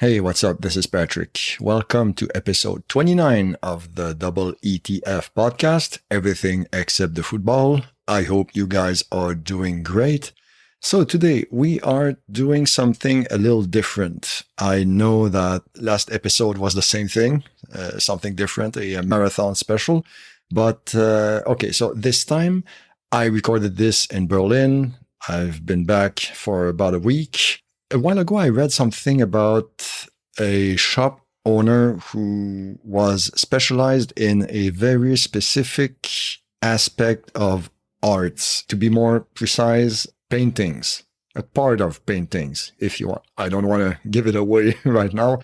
Hey, what's up? This is Patrick. Welcome to episode 29 of the Double ETF podcast, Everything Except the Football. I hope you guys are doing great. So today we are doing something a little different. I know that last episode was the same thing, something different, a marathon special. But okay, so this time I recorded this in Berlin. I've been back for about a week. A while ago, I read something about a shop owner who was specialized in a very specific aspect of arts. To be more precise, paintings, a part of paintings, if you want. I don't want to give it away right now.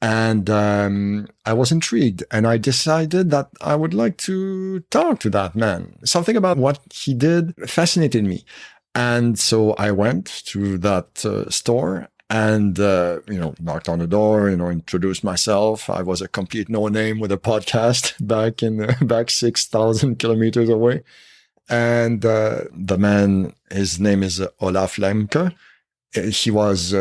And I was intrigued, and I decided that I would like to talk to that man. Something about what he did fascinated me. And so I went to that store and, knocked on the door, introduced myself. I was a complete no-name with a podcast back 6,000 kilometers away. And the man, his name is Olaf Lemke. He was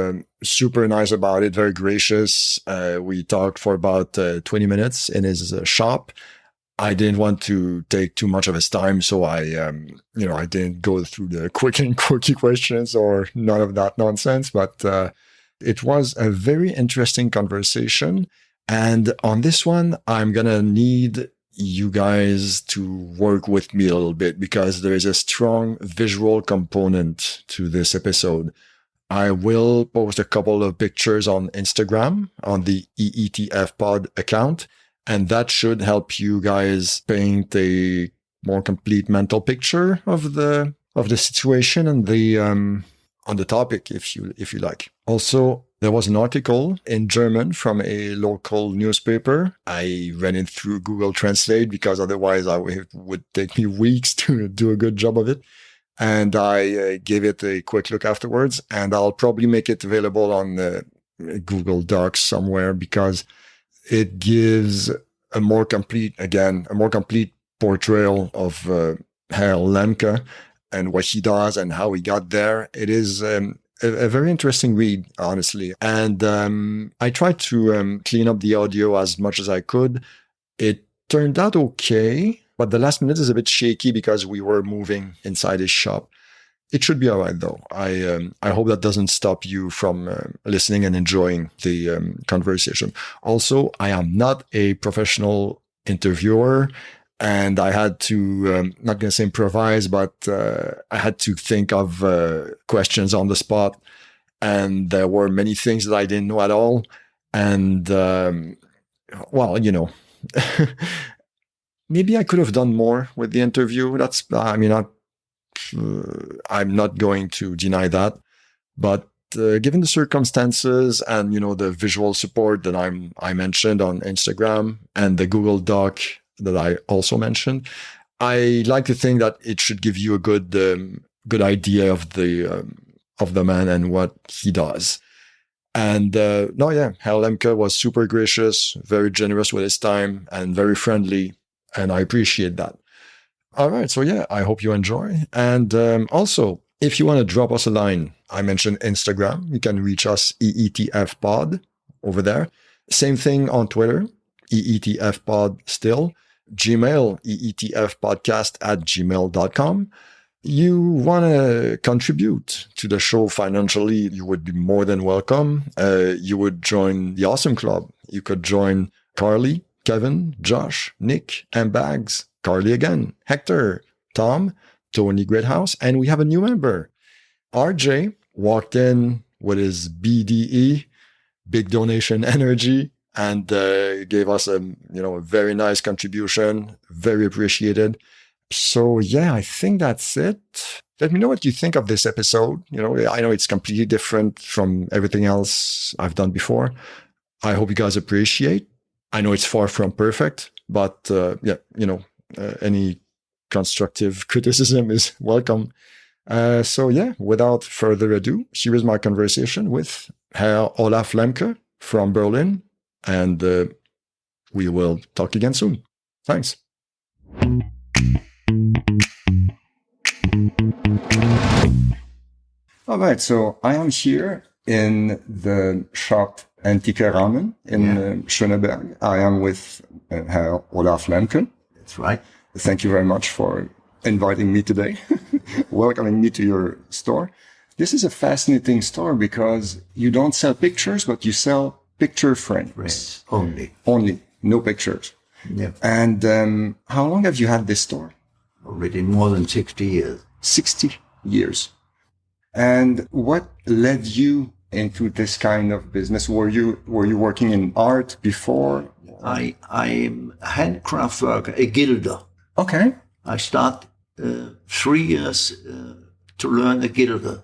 super nice about it, very gracious. We talked for about 20 minutes in his shop. I didn't want to take too much of his time, so I didn't go through the quick and quirky questions or none of that nonsense. But it was a very interesting conversation. And on this one, I'm gonna need you guys to work with me a little bit because there is a strong visual component to this episode. I will post a couple of pictures on Instagram on the EETF Pod account. And that should help you guys paint a more complete mental picture of the situation and the on the topic, if you like. Also, there was an article in German from a local newspaper. I ran it through Google Translate because otherwise it would take me weeks to do a good job of it. And I gave it a quick look afterwards, and I'll probably make it available on Google Docs somewhere because it gives a more complete portrayal of Herr Lemke and what he does and how he got there. It is a very interesting read, honestly. And I tried to clean up the audio as much as I could. It turned out okay, but the last minute is a bit shaky because we were moving inside his shop. It should be all right, though. I hope that doesn't stop you from listening and enjoying the conversation. Also, I am not a professional interviewer, and I had to, not going to say improvise, but I had to think of questions on the spot. And there were many things that I didn't know at all. And, maybe I could have done more with the interview. I'm not going to deny that, but given the circumstances and the visual support that I mentioned on Instagram and the Google Doc that I also mentioned, I like to think that it should give you a good idea of the man and what he does. And Herr Lemke was super gracious, very generous with his time, and very friendly, and I appreciate that. All right, so I hope you enjoy. And also, if you want to drop us a line, I mentioned Instagram. You can reach us EETF Pod over there. Same thing on Twitter, EETF Pod still. Gmail, EETFpodcast@gmail.com. You want to contribute to the show financially, you would be more than welcome. You would join the Awesome Club. You could join Carly, Kevin, Josh, Nick, and Bags. Carly again, Hector, Tom, Tony Greathouse, and we have a new member. RJ walked in with his BDE, big donation energy, and gave us a very nice contribution, very appreciated. So I think that's it. Let me know what you think of this episode. I know it's completely different from everything else I've done before. I hope you guys appreciate. I know it's far from perfect, but any constructive criticism is welcome. Without further ado, here is my conversation with Herr Olaf Lemke from Berlin, and we will talk again soon. Thanks. All right, so I am here in the shop Antike Rahmen in Schöneberg. I am with Herr Olaf Lemke. That's right. Thank you very much for inviting me today, welcoming me to your store. This is a fascinating store because you don't sell pictures, but you sell picture frames. Only. Only, no pictures. Yeah. And how long have you had this store? Already more than 60 years. 60 years. And what led you into this kind of business? Were you working in art before? I'm handcraft worker, a gilder. Okay. I start 3 years to learn a gilder.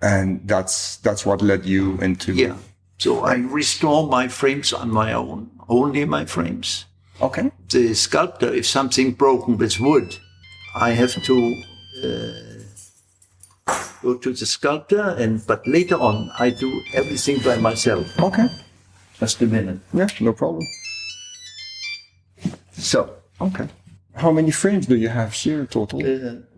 And that's what led you into... Yeah. So I restore my frames on my own, only my frames. Okay. The sculptor, if something broken with wood, I have to go to the sculptor, but later on I do everything by myself. Okay. Just a minute. Yeah, no problem. So. Okay. How many frames do you have here total?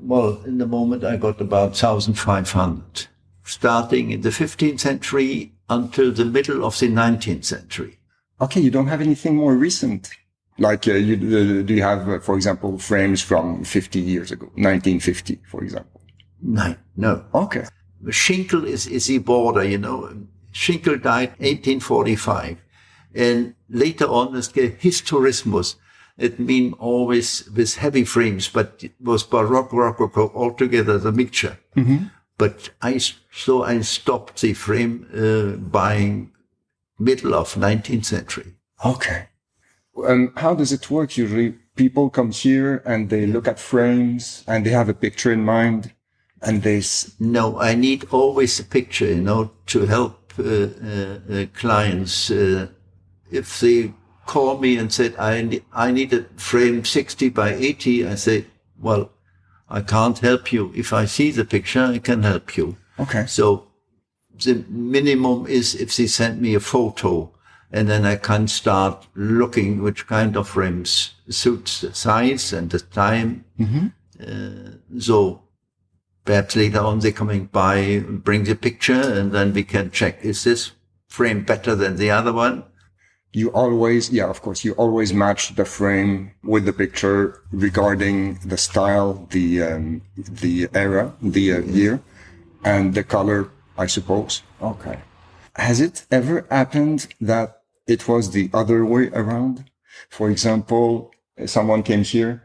Well, in the moment I got about 1,500, starting in the 15th century until the middle of the 19th century. Okay, you don't have anything more recent? Like, do you have, for example, frames from 50 years ago, 1950, for example? No. Okay. Schinkel is the border, Schinkel died 1845. And later on, it's Historismus. It means always with heavy frames, but it was Baroque, Rococo, altogether the mixture. Mm-hmm. But I stopped the frame buying middle of 19th century. Okay. How does it work usually? People come here and they look at frames and they have a picture in mind and they... No, I need always a picture, to help clients. If they call me and said, I need a frame 60 by 80, I say, well, I can't help you. If I see the picture, I can help you. Okay. So the minimum is if they send me a photo, and then I can start looking which kind of frames suits the size and the time. Mm-hmm. So perhaps later on they're coming by, bring the picture, and then we can check, is this frame better than the other one? You always match the frame with the picture regarding the style, the era, the year, and the color, I suppose. Okay. Has it ever happened that it was the other way around? For example, someone came here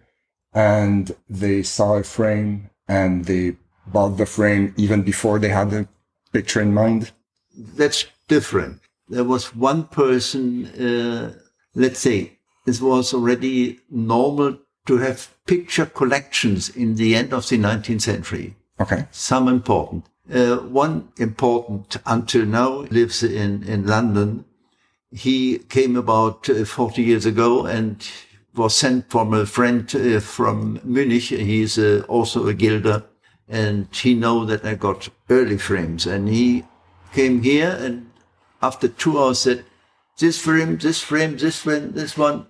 and they saw a frame and they bought the frame even before they had the picture in mind? That's different. There was one person, let's say, it was already normal to have picture collections in the end of the 19th century. Okay. Some important. One important until now lives in London. He came about 40 years ago and was sent from a friend from Munich. He's also a gilder, and he know that I got early frames. And he came here and after 2 hours said, this frame, this one,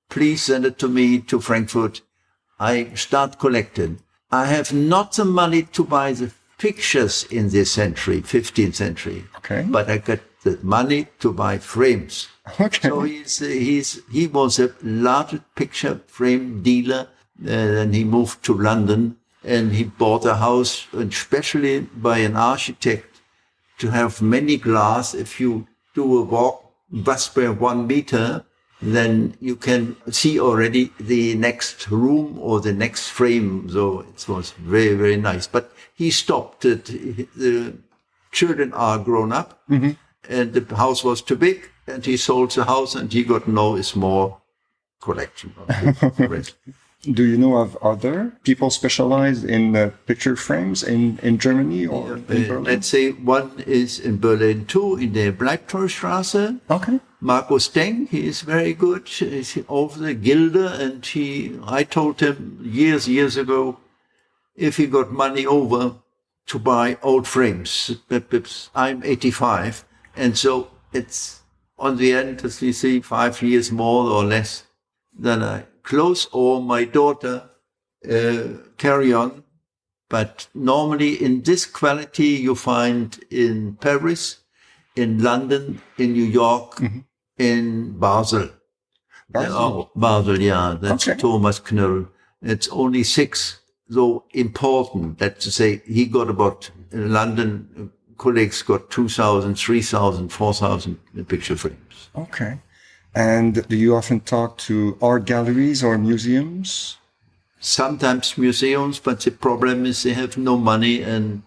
please send it to me to Frankfurt. I start collecting. I have not the money to buy the pictures in this century, 15th century. Okay. But I got the money to buy frames. Okay. So he was a large picture frame dealer. Then he moved to London and he bought a house, especially by an architect, to have many glass. If you do a walk, bus by 1 meter, then you can see already the next room or the next frame. So it was very, very nice. But he stopped it. The children are grown up, mm-hmm. and the house was too big, and he sold the house, and he got no small collection of it. Do you know of other people specialized in picture frames in Germany or in Berlin? Let's say one is in Berlin too, in the Bleibtreustraße. Okay. Markus Deng, he is very good. He's over the Gilder, and I told him years ago, if he got money over to buy old frames. I'm 85, and so it's on the end, as we see, 5 years more or less than I close, or my daughter carry on. But normally in this quality you find in Paris, in London, in New York, in Basel. Basel, yeah, that's Okay. Thomas Knoll. It's only 6, so important. That's to say, he got about, in London, colleagues got 2,000, 3,000, 4,000 picture frames. Okay. And do you often talk to art galleries or museums? Sometimes museums, but the problem is they have no money, and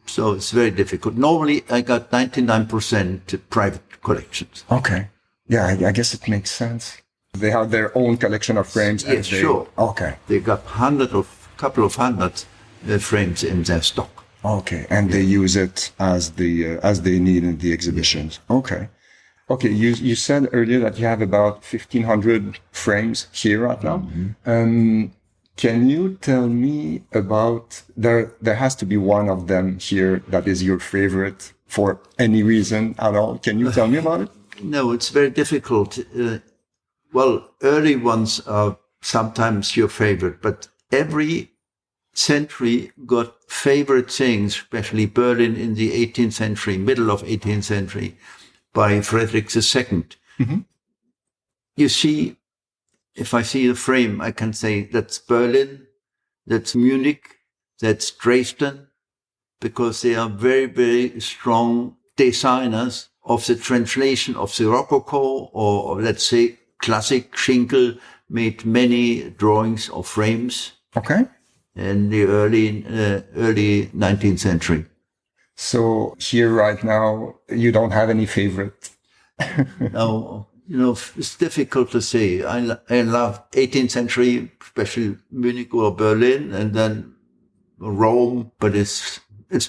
so it's very difficult. Normally, I got 99% private collections. Okay. Yeah, I guess it makes sense. They have their own collection of frames. Yes, sure. Okay. They got couple of hundred frames in their stock. Okay. And they use it as they need in the exhibitions. Okay. Okay. You said earlier that you have about 1,500 frames here right now. Can you tell me about there has to be one of them here that is your favorite for any reason at all? Can you tell me about it? No, it's very difficult. Well, early ones are sometimes your favorite, but every century got favorite things, especially Berlin in the 18th century, middle of 18th century, by Frederick II. You see, if I see the frame, I can say that's Berlin, that's Munich, that's Dresden, because they are very, very strong designers of the translation of the Rococo, or let's say classic. Schinkel made many drawings of frames. Okay. In the early 19th century. So here right now, you don't have any favorite? No, it's difficult to say. I love 18th century, especially Munich or Berlin, and then Rome, but it's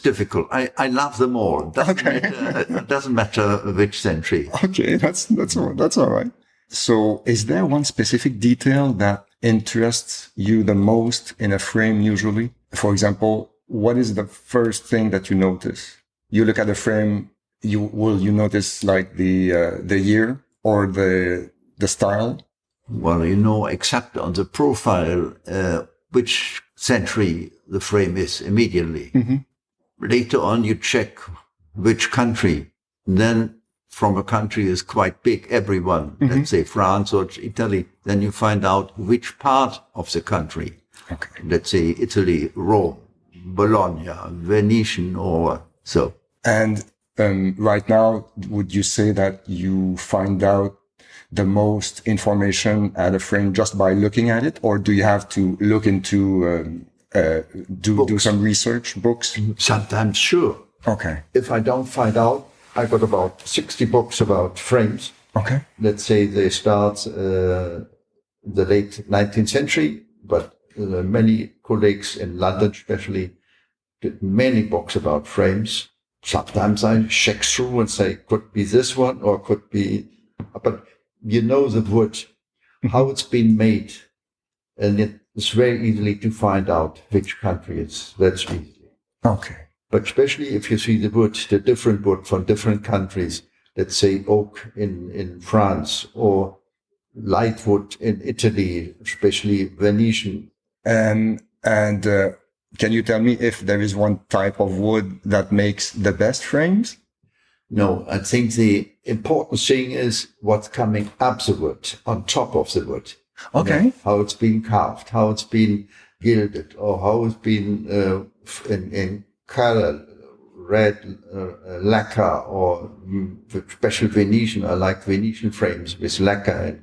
difficult. I love them all. It doesn't matter which century. Okay, that's all right. So is there one specific detail that interests you the most in a frame usually? For example, what is the first thing that you notice? You look at the frame, you notice like the year or the style? Well, except on the profile, which century the frame is immediately. Later on, you check which country. Then from a country is quite big, everyone, let's say France or Italy, then you find out which part of the country. Okay. Let's say Italy, Rome, Bologna, Venetian, or so. And right now, would you say that you find out the most information at a frame just by looking at it, or do you have to look into do some research, books? Sometimes, sure. Okay. If I don't find out, I got about 60 books about frames. Okay. Let's say they start the late 19th century, but many colleagues in London especially did many books about frames. Sometimes I check through and say, could be this one or could be, but the wood, how it's been made. And it's very easily to find out which country it's. That's easy. Okay. But especially if you see the different wood from different countries, let's say oak in France or light wood in Italy, especially Venetian. And can you tell me if there is one type of wood that makes the best frames? No, I think the important thing is what's coming up the wood, on top of the wood. Okay. How it's been carved, how it's been gilded, or how it's been in color, red lacquer, or special Venetian. I like Venetian frames with lacquer and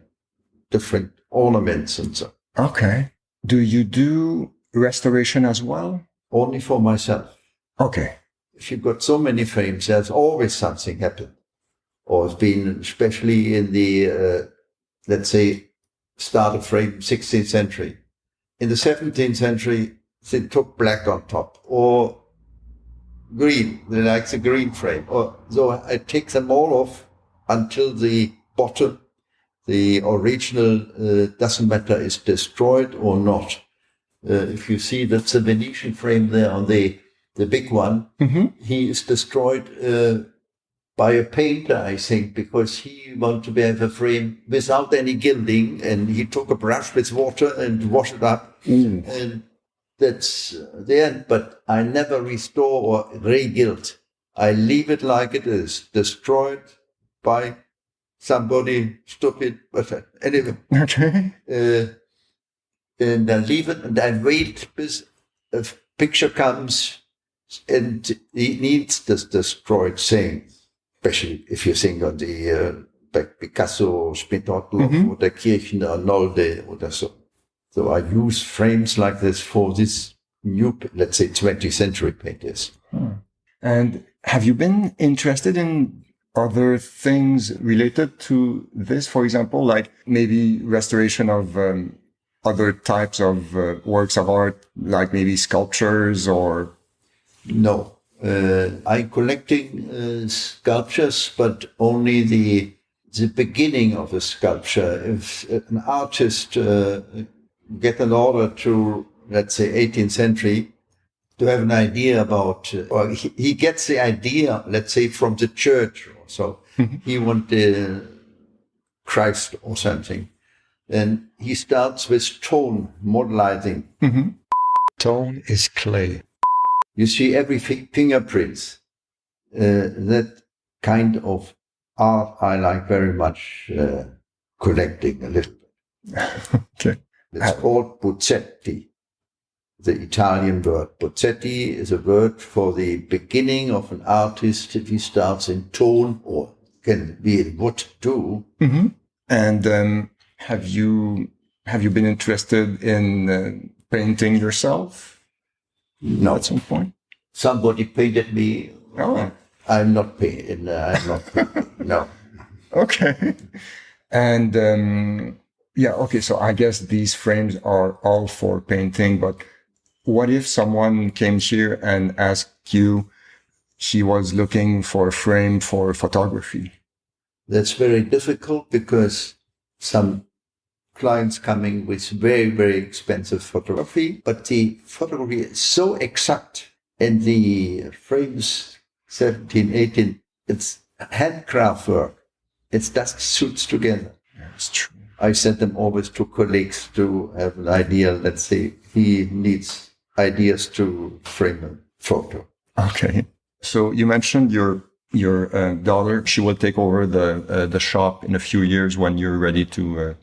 different ornaments and so. Okay. Do you do restoration as well? Only for myself. Okay. If you've got so many frames, there's always something happened. Or it's been, especially in the, let's say, start of frame 16th century. In the 17th century, they took black on top, or green, they like the green frame. So I take them all off until the bottom, the original, doesn't matter, is destroyed or not. If you see that's the Venetian frame there on the big one, he is destroyed by a painter, I think, because he wanted to have a frame without any gilding, and he took a brush with water and washed it up. And that's the end. But I never restore or re-gild. I leave it like it is, destroyed by somebody stupid. But anyway, Okay. and I leave it and I wait bis a picture comes and it needs this destroyed thing, especially if you think on the Picasso, Spinotto, or the Kirchen or Nolde or so. So I use frames like this for this new, let's say, 20th century painters. And have you been interested in other things related to this? For example, like maybe restoration of other types of works of art, like maybe sculptures or... No. I'm collecting sculptures, but only the beginning of a sculpture. If an artist get an order to, let's say, 18th century, to have an idea about, or he gets the idea, let's say, from the church or so. He wants Christ or something. And he starts with tone modelizing. Tone is clay. You see every fingerprints. That kind of art I like very much collecting a little bit. Okay. It's called bozzetti. The Italian word. Bozzetti is a word for the beginning of an artist if he starts in tone, or can be in wood too. And have you been interested in painting yourself? No. At some point? Somebody painted me. Oh. I'm not painting. No. Okay. And yeah, okay. So I guess these frames are all for painting, but what if someone came here and asked you, she was looking for a frame for photography? That's very difficult because some clients coming with very, very expensive photography, but the photography is so exact, and the frames 17, 18, it's handcraft work. It just suits together. That's true. I send them always to colleagues to have an idea. Let's say he needs ideas to frame a photo. Okay. So you mentioned your daughter. She will take over the shop in a few years when you're ready to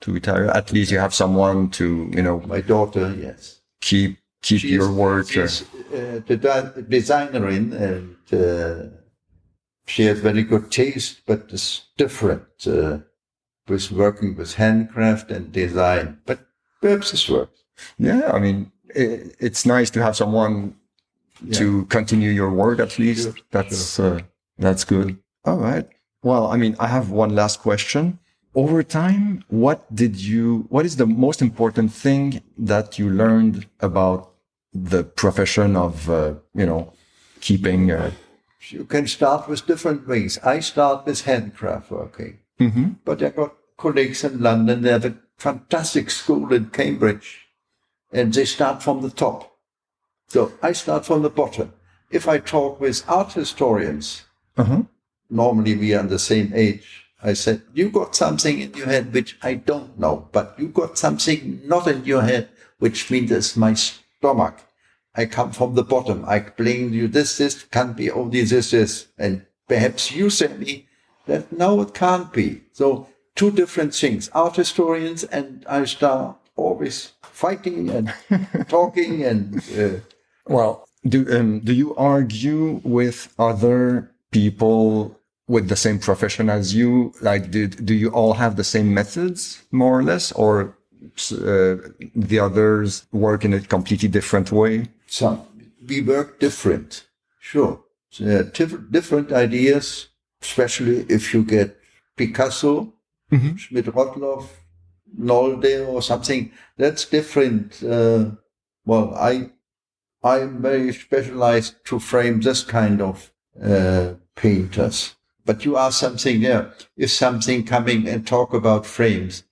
retire. At least you have someone to, My daughter, yes. keep your work. She's the designer and she has very good taste, but it's different with working with handcraft and design. But perhaps this works. Yeah, I mean, it's nice to have someone to continue your work at least. Sure. That's good. All right. Well, I mean, I have one last question. Over time, what is the most important thing that you learned about the profession of, keeping? You can start with different ways. I start with handcraft working, but I got colleagues in London. They have a fantastic school in Cambridge, and they start from the top. So I start from the bottom. If I talk with art historians, normally we are the same age, I said, you got something in your head which I don't know, but you got something not in your head, which means it's my stomach. I come from the bottom. I explain you this can't be only this. And perhaps you said me that no, it can't be. So two different things, art historians, and I start always fighting and talking and... Well, do you argue with other people with the same profession as you? Like, do you all have the same methods, more or less, or the others work in a completely different way? We work different, sure. Different ideas, especially if you get Picasso, Schmidt-Rottluff, Nolde or something, that's different. I'm very specialized to frame this kind of painters. But you ask something there, if something coming and talk about frames,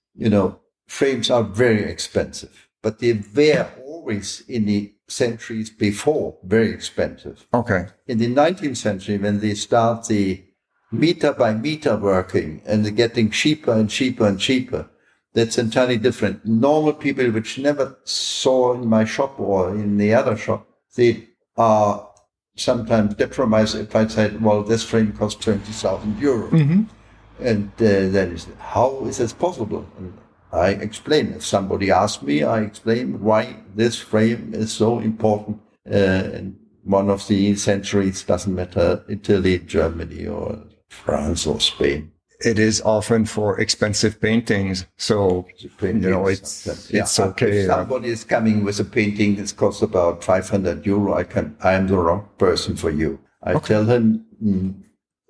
frames are very expensive, but they were always in the centuries before very expensive. Okay. In the 19th century, when they start the meter by meter working and they're getting cheaper and cheaper and cheaper, that's entirely different. Normal people which never saw in my shop or in the other shop, they are sometimes depressed if I said, well, this frame costs 20,000 euros. Mm-hmm. And then he said, how is this possible? And I explain. If somebody asks me, I explain why this frame is so important. And one of the centuries, doesn't matter, Italy, Germany, or France, or Spain. It is often for expensive paintings, so it's okay. If somebody is coming with a painting that costs about 500 euro, I am the wrong person for you. I tell him,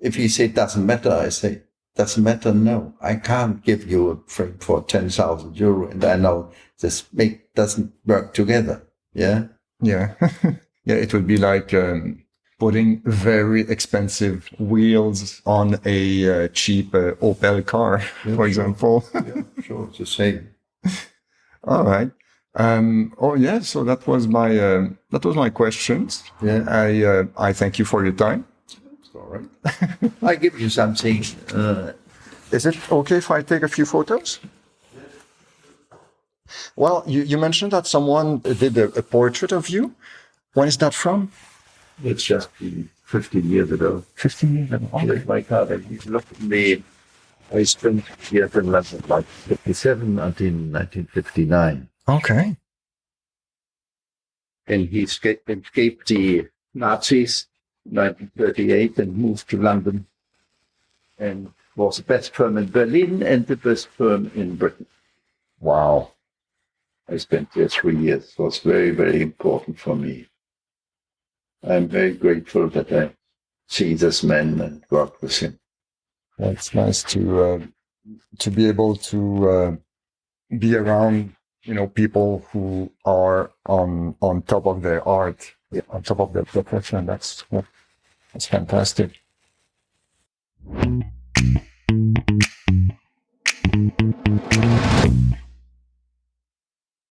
if he say doesn't matter, I say doesn't matter. No, I can't give you a frame for 10,000 euro, and I know this doesn't work together. Yeah, yeah, yeah. It would be like putting very expensive wheels on a cheap Opel car, for example. Yeah, sure, it's the same. All right. So that was my questions. Yeah. I thank you for your time. It's all right. I give you something. Is it okay if I take a few photos? Well, you mentioned that someone did a portrait of you. When is that from? It's just 15 years ago. 15 years ago. Okay. My card, and he looked at me. I spent years in London, like 57 until 1959. Okay. And he escaped the Nazis in 1938 and moved to London, and was the best firm in Berlin and the best firm in Britain. Wow. I spent there 3 years. It was very, very important for me. I'm very grateful that I see this man and work with him. It's nice to be able to be around, people who are on top of their art, on top of their profession. That's fantastic.